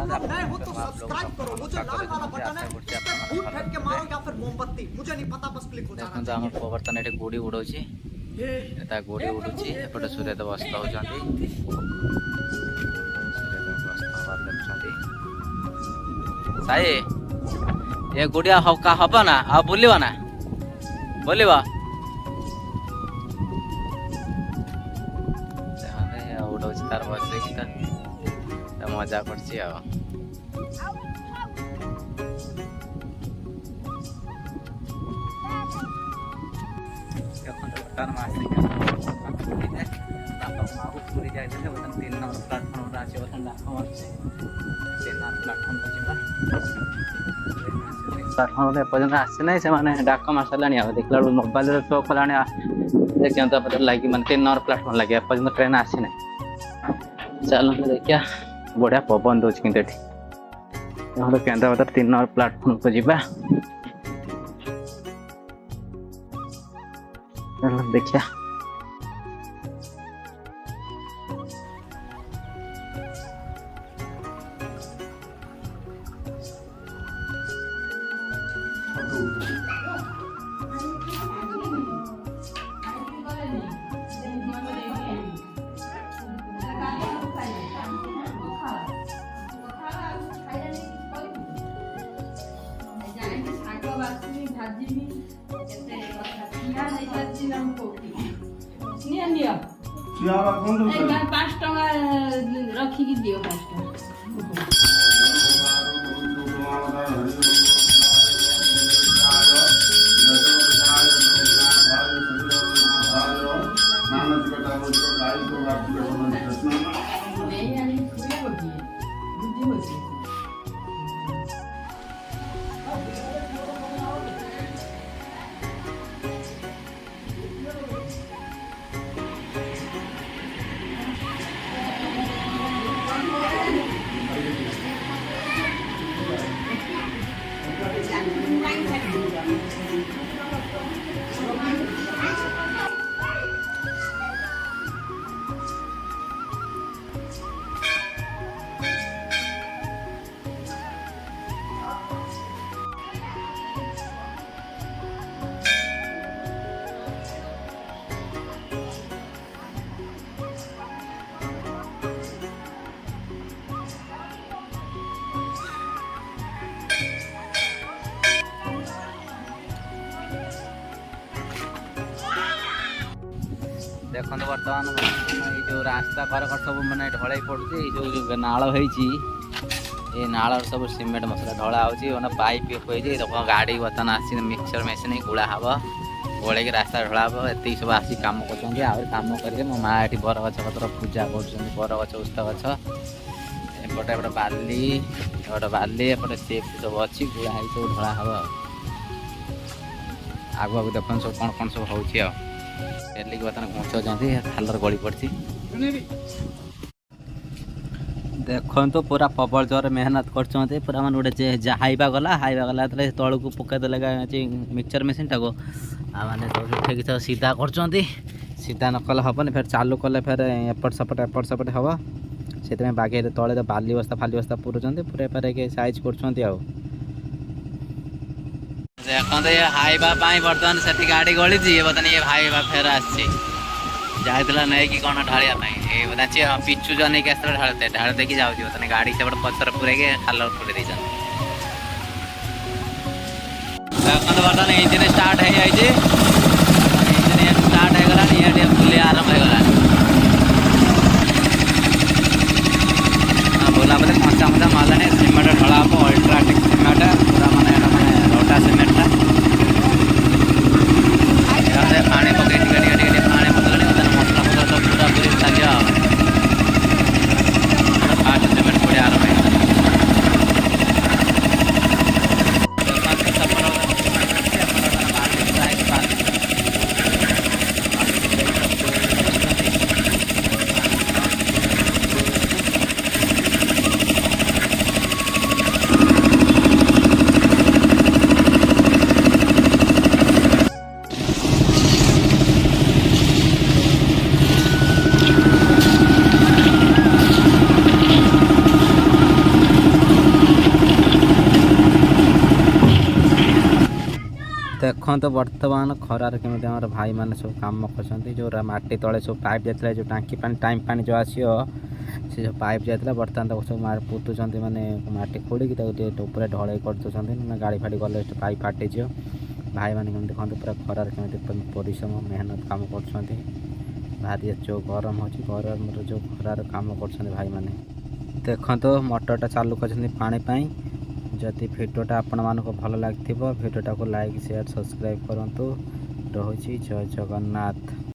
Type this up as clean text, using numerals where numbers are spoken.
नए हो तो सब्सक्राइब करो, वो जो लाल वाला बटन है उस पे फूट फेंक के मारो या फिर मोमबत्ती, मुझे नहीं पता, बस क्लिक हो जाना चाहिए। हम बर्तन ये गुड़ी उड़ौची गुड़ी उड़ुची एपटे सूर्यदेव अस्त होती साई ये गुड़िया हब ना आ बुल ना बोल उड़ौची तार बस मजा कर पूरी जाए 3 नंबर प्लाटफर्म आस प्लाटफर्म एपर्तन आसी ना से डाक मार सारा देखला मोबाइल शो कला देखते लगे मैंने 3 नंबर प्लाटफर्म लगे एपर्तन ट्रेन आसी ना चलो देखिए बढ़िया पवन दूस कि केन्द्रापदा 3 नंबर प्लाटफर्म को जीवा चलो देखिए पाँच टका रखिकी दियो 5 टका देखो बर्तमान ये जो रास्ता कर सब मैंने ढल पड़े जो नाल ये नाल सब सीमेंट मसला ढला हो पाइप हो गाड़ी बर्तमान आसी मिक्सचर मेसीन गुड़ा हम गोल रास्ता ढला हम ये सब आसी कम कर कम कर मो माँ ये बर गछ पत्र पूजा कर बर गछ उस्त गछ एपटे एपटे बाली एपटे बाली एपटे सेप सब अच्छी गुड़ा सब ढला हम आगु आगु देख सब कौन कौन सब हो बर्तमान घुंचुंट खालर गली पड़ी देखो तो पूरा प्रबल जोर मेहनत कर पूरा मान गोटे हाइबा गला तल को पकईदे मिक्सचर मेसीन टाक मैंने ठीक सीधा कर सीधा नकले हेनी फिर चालू कले फिर एपट सेपट हम से बागे तले बाली बस्ता फाली बस्ता पुरुंट पूरा पारे साइज कर देखो ये हाइबा बर्तमान से गाड़ी गली बर्तमान ये हाइबा फेर आसा नहीं कि कौन ढालिया बता पिचु जो नहीं ढालते ढालते कि जाऊँ बर्तमान गाड़ी से पचर पूरे खाल पूरे देखो बर्तमान इंजिन स्टार्ट हो जाए इंजिन स्टार्ट हो गला ये बुले आरंभ हो गला बोला बोले कंचा मचा मारे सीमेंट ढला हम अल्ट्राटेक सीमेंट पूरा मैंने रोटा सीमेंट पानी पकड़ पानी पकड़े मसला मसला सब पूरा पूरी साजा फास्ट सीमेंट पड़े आरंभ देखो तो बर्तमान खरार केमी आम भाई मैंने सब कम कर जो माटी तले सब पाइप जाता जो टांकी पानी टाइम पानी जो आसो से जो पाइप जाता बर्तमान सब पुतुंट माने माटी खोड़ी ऊपर ढल कर दूसरी गाड़ी फाड़ी गले पाइप फाटी भाई मैंने कमी देखते पूरा खरार केमी परिश्रम मेहनत काम कर भारी जो गरम हो गरम जो खरार काम कर भाई मैंने देखो मोटरटा चालू कर पानी जदि भिडियोटा आपण मानक भल लगी भिडियोटा को लाइक शेयर सब्सक्राइब करूँ। रहुछि जय जगन्नाथ।